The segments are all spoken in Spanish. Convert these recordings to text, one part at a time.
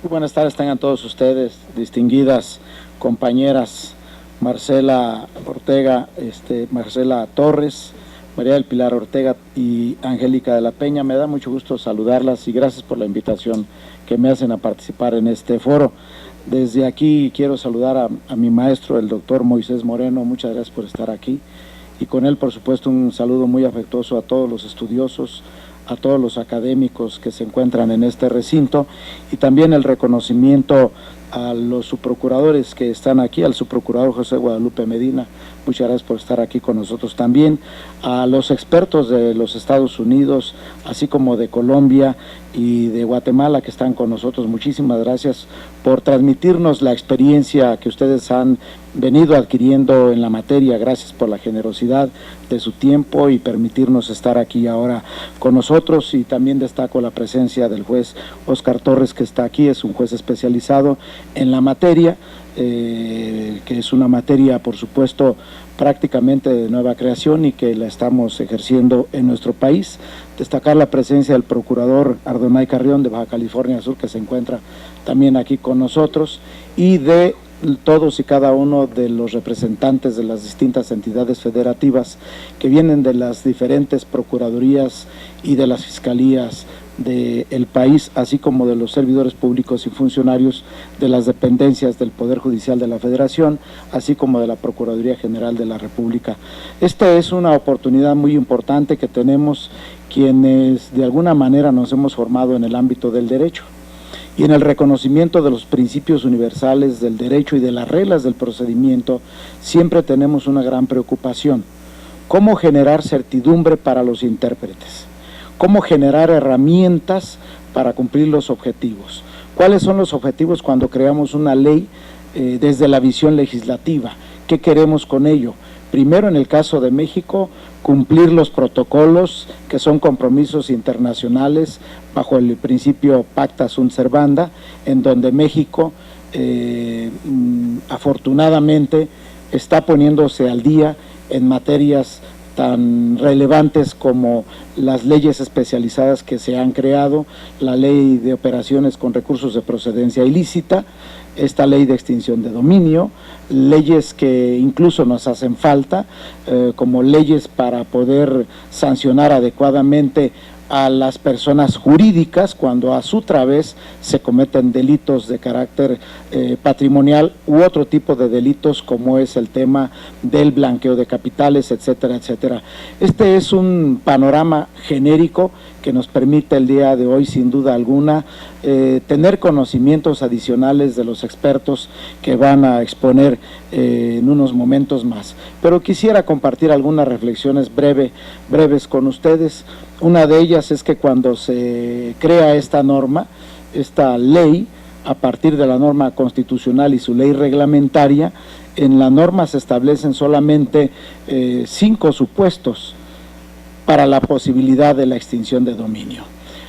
Muy buenas tardes tengan todos ustedes, distinguidas compañeras Marcela Ortega, Marcela Torres, María del Pilar Ortega y Angélica de la Peña. Me da mucho gusto saludarlas y gracias por la invitación que me hacen a participar en este foro. Desde aquí quiero saludar a mi maestro, el doctor Moisés Moreno. Muchas gracias por estar aquí. Y con él, por supuesto, un saludo muy afectuoso a todos los estudiosos, a todos los académicos que se encuentran en este recinto, y también el reconocimiento a los subprocuradores que están aquí, al subprocurador José Guadalupe Medina. Muchas gracias por estar aquí con nosotros también, a los expertos de los Estados Unidos, así como de Colombia y de Guatemala que están con nosotros. Muchísimas gracias por transmitirnos la experiencia que ustedes han venido adquiriendo en la materia. Gracias por la generosidad de su tiempo y permitirnos estar aquí ahora con nosotros. Y también destaco la presencia del juez Oscar Torres, que está aquí, es un juez especializado en la materia, que es una materia, por supuesto, prácticamente de nueva creación y que la estamos ejerciendo en nuestro país. Destacar la presencia del procurador Ardonay Carrión de Baja California Sur, que se encuentra también aquí con nosotros, y de todos y cada uno de los representantes de las distintas entidades federativas que vienen de las diferentes procuradurías y de las fiscalías del país, así como de los servidores públicos y funcionarios de las dependencias del Poder Judicial de la Federación, así como de la Procuraduría General de la República. Esta es una oportunidad muy importante que tenemos quienes de alguna manera nos hemos formado en el ámbito del derecho y en el reconocimiento de los principios universales del derecho y de las reglas del procedimiento. Siempre tenemos una gran preocupación: cómo generar certidumbre para los intérpretes, cómo generar herramientas para cumplir los objetivos. ¿Cuáles son los objetivos cuando creamos una ley desde la visión legislativa? ¿Qué queremos con ello? Primero, en el caso de México, cumplir los protocolos que son compromisos internacionales bajo el principio Pacta Sunt Servanda, en donde México afortunadamente está poniéndose al día en materias tan relevantes como las leyes especializadas que se han creado, la ley de operaciones con recursos de procedencia ilícita, esta ley de extinción de dominio, leyes que incluso nos hacen falta, como leyes para poder sancionar adecuadamente a las personas jurídicas cuando a su través se cometen delitos de carácter patrimonial u otro tipo de delitos, como es el tema del blanqueo de capitales, etcétera, etcétera. Este es un panorama genérico que nos permite el día de hoy, sin duda alguna, tener conocimientos adicionales de los expertos que van a exponer en unos momentos más. Pero quisiera compartir algunas reflexiones breves con ustedes. Una de ellas es que cuando se crea esta norma, esta ley, a partir de la norma constitucional y su ley reglamentaria, en la norma se establecen solamente 5 supuestos para la posibilidad de la extinción de dominio.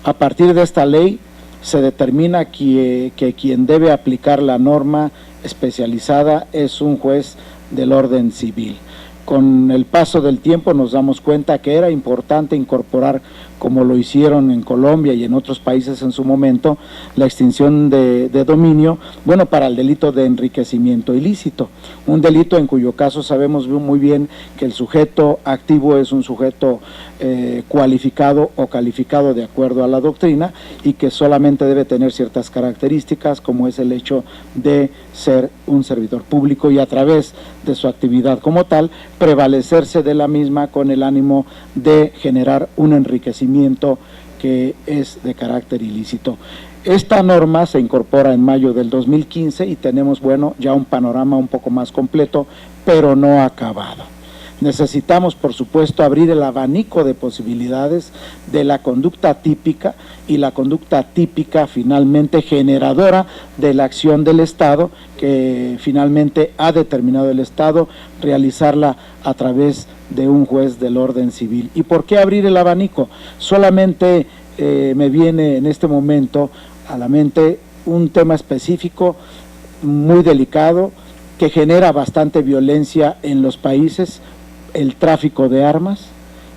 A partir de esta ley se determina que quien debe aplicar la norma especializada es un juez del orden civil. Con el paso del tiempo nos damos cuenta que era importante incorporar, como lo hicieron en Colombia y en otros países en su momento, la extinción de dominio, bueno, para el delito de enriquecimiento ilícito, un delito en cuyo caso sabemos muy bien que el sujeto activo es un sujeto cualificado o calificado de acuerdo a la doctrina y que solamente debe tener ciertas características, como es el hecho de ser un servidor público y a través de su actividad como tal, prevalecerse de la misma con el ánimo de generar un enriquecimiento que es de carácter ilícito. Esta norma se incorpora en mayo del 2015 y tenemos, bueno, ya un panorama un poco más completo, pero no acabado. Necesitamos, por supuesto, abrir el abanico de posibilidades de la conducta típica, y la conducta típica finalmente generadora de la acción del Estado, que finalmente ha determinado el Estado realizarla a través de un juez del orden civil. ¿Y por qué abrir el abanico? Solamente me viene en este momento a la mente un tema específico muy delicado que genera bastante violencia en los países: el tráfico de armas,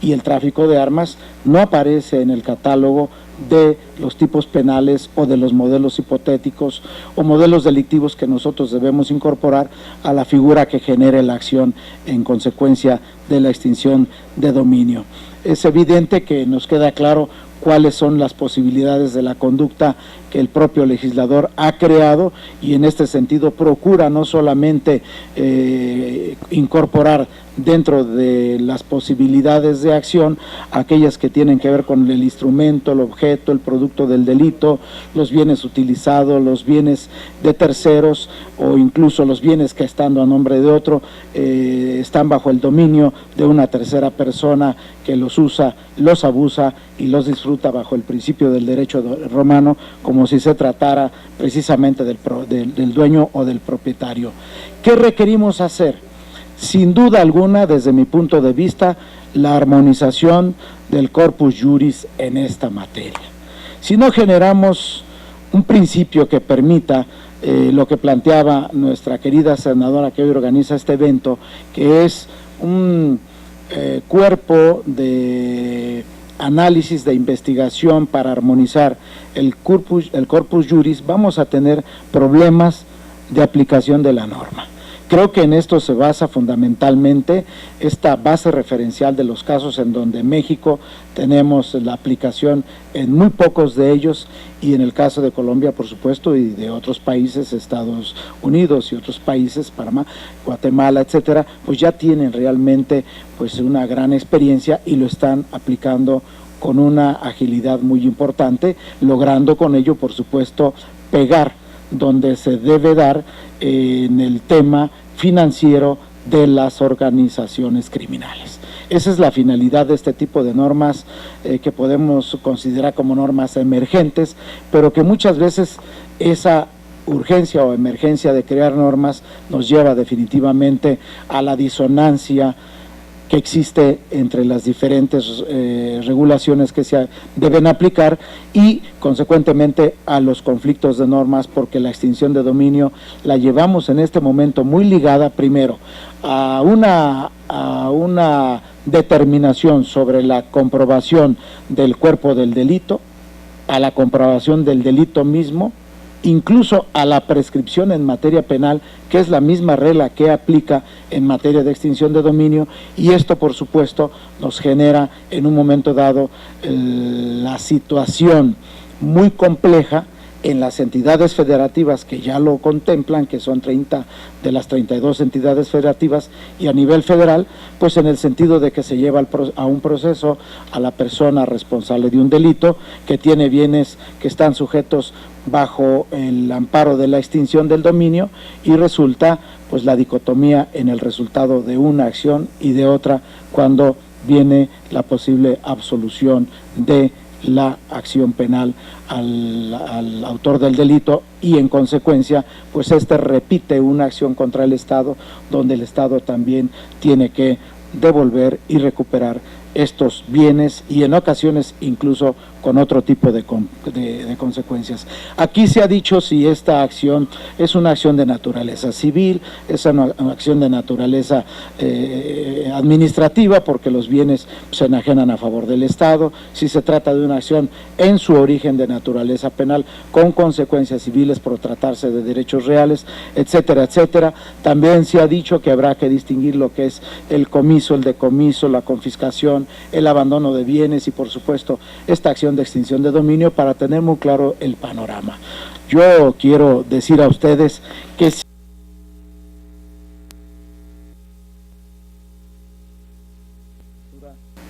y el tráfico de armas no aparece en el catálogo de los tipos penales o de los modelos hipotéticos o modelos delictivos que nosotros debemos incorporar a la figura que genere la acción en consecuencia de la extinción de dominio. Es evidente que nos queda claro cuáles son las posibilidades de la conducta que el propio legislador ha creado, y en este sentido procura no solamente incorporar dentro de las posibilidades de acción aquellas que tienen que ver con el instrumento, el objeto, el producto del delito, los bienes utilizados, los bienes de terceros o incluso los bienes que, estando a nombre de otro, están bajo el dominio de una tercera persona que los usa, los abusa y los disfruta bajo el principio del derecho romano, como si se tratara precisamente del dueño o del propietario. ¿Qué requerimos hacer? Sin duda alguna, desde mi punto de vista, la armonización del corpus juris en esta materia. Si no generamos un principio que permita lo que planteaba nuestra querida senadora que hoy organiza este evento, que es un cuerpo de análisis de investigación para armonizar el corpus juris, vamos a tener problemas de aplicación de la norma. Creo que en esto se basa fundamentalmente esta base referencial de los casos en donde en México tenemos la aplicación en muy pocos de ellos, y en el caso de Colombia, por supuesto, y de otros países, Estados Unidos y otros países, Panamá, Guatemala, etcétera, pues ya tienen realmente pues una gran experiencia y lo están aplicando con una agilidad muy importante, logrando con ello, por supuesto, pegar donde se debe dar en el tema financiero de las organizaciones criminales. Esa es la finalidad de este tipo de normas que podemos considerar como normas emergentes, pero que muchas veces esa urgencia o emergencia de crear normas nos lleva definitivamente a la disonancia que existe entre las diferentes regulaciones que se deben aplicar y consecuentemente a los conflictos de normas, porque la extinción de dominio la llevamos en este momento muy ligada primero a una determinación sobre la comprobación del cuerpo del delito, a la comprobación del delito mismo, incluso a la prescripción en materia penal, que es la misma regla que aplica en materia de extinción de dominio, y esto por supuesto nos genera en un momento dado la situación muy compleja en las entidades federativas que ya lo contemplan, que son 30 de las 32 entidades federativas, y a nivel federal, pues en el sentido de que se lleva a un proceso a la persona responsable de un delito, que tiene bienes que están sujetos bajo el amparo de la extinción del dominio, y resulta pues la dicotomía en el resultado de una acción y de otra cuando viene la posible absolución de la acción penal al autor del delito, y en consecuencia pues este repite una acción contra el Estado, donde el Estado también tiene que devolver y recuperar estos bienes, y en ocasiones incluso con otro tipo de consecuencias. Aquí se ha dicho si esta acción es una acción de naturaleza civil, es una acción de naturaleza administrativa, porque los bienes se enajenan a favor del Estado, si se trata de una acción en su origen de naturaleza penal con consecuencias civiles por tratarse de derechos reales, etcétera, etcétera. También se ha dicho que habrá que distinguir lo que es el comiso, el decomiso, la confiscación, el abandono de bienes y por supuesto esta acción de extinción de dominio, para tener muy claro el panorama. Yo quiero decir a ustedes que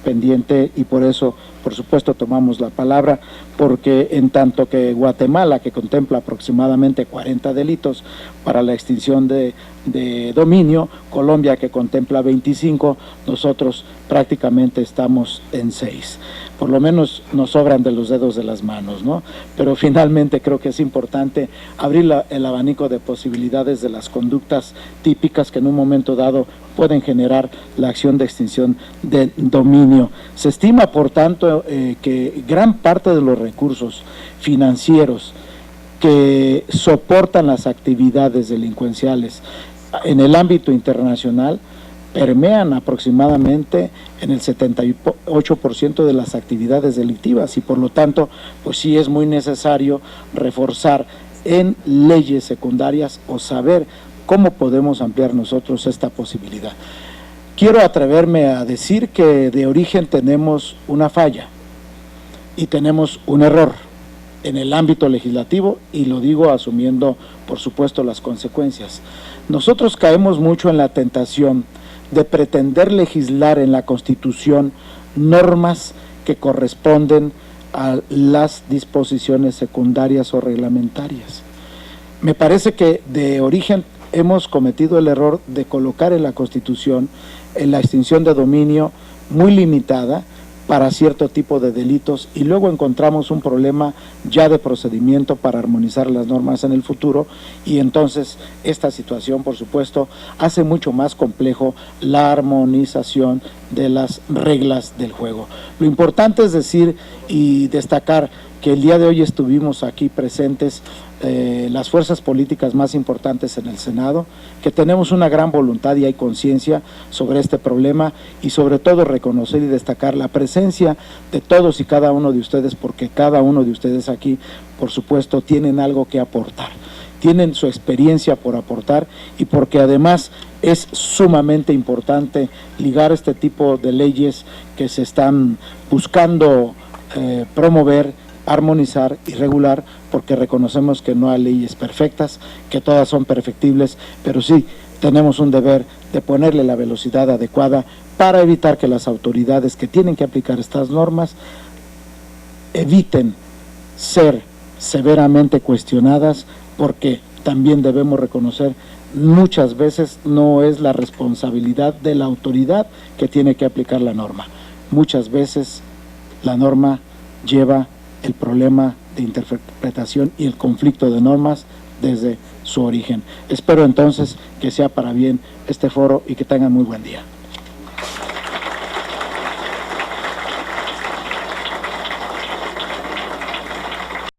pendiente, y por eso por supuesto tomamos la palabra, porque en tanto que Guatemala, que contempla aproximadamente 40 delitos para la extinción de dominio, Colombia, que contempla 25, nosotros prácticamente estamos en 6. Por lo menos nos sobran de los dedos de las manos, ¿no? Pero finalmente creo que es importante abrir el abanico de posibilidades de las conductas típicas que en un momento dado pueden generar la acción de extinción de dominio. Se estima, por tanto, que gran parte de los recursos financieros que soportan las actividades delincuenciales en el ámbito internacional permean aproximadamente en el 78% de las actividades delictivas y por lo tanto, pues sí es muy necesario reforzar en leyes secundarias o saber cómo podemos ampliar nosotros esta posibilidad. Quiero atreverme a decir que de origen tenemos una falla y tenemos un error en el ámbito legislativo y lo digo asumiendo, por supuesto, las consecuencias. Nosotros caemos mucho en la tentación de pretender legislar en la Constitución normas que corresponden a las disposiciones secundarias o reglamentarias. Me parece que de origen hemos cometido el error de colocar en la Constitución la extinción de dominio muy limitada para cierto tipo de delitos y luego encontramos un problema ya de procedimiento para armonizar las normas en el futuro y entonces esta situación, por supuesto, hace mucho más complejo la armonización de las reglas del juego. Lo importante es decir y destacar que el día de hoy estuvimos aquí presentes las fuerzas políticas más importantes en el Senado, que tenemos una gran voluntad y hay conciencia sobre este problema y sobre todo reconocer y destacar la presencia de todos y cada uno de ustedes, porque cada uno de ustedes aquí, por supuesto, tienen algo que aportar, tienen su experiencia por aportar y porque además es sumamente importante ligar este tipo de leyes que se están buscando promover, armonizar y regular, porque reconocemos que no hay leyes perfectas, que todas son perfectibles, pero sí tenemos un deber de ponerle la velocidad adecuada para evitar que las autoridades que tienen que aplicar estas normas eviten ser severamente cuestionadas, porque también debemos reconocer muchas veces no es la responsabilidad de la autoridad que tiene que aplicar la norma. Muchas veces la norma lleva el problema de interpretación y el conflicto de normas desde su origen. Espero entonces que sea para bien este foro y que tengan muy buen día.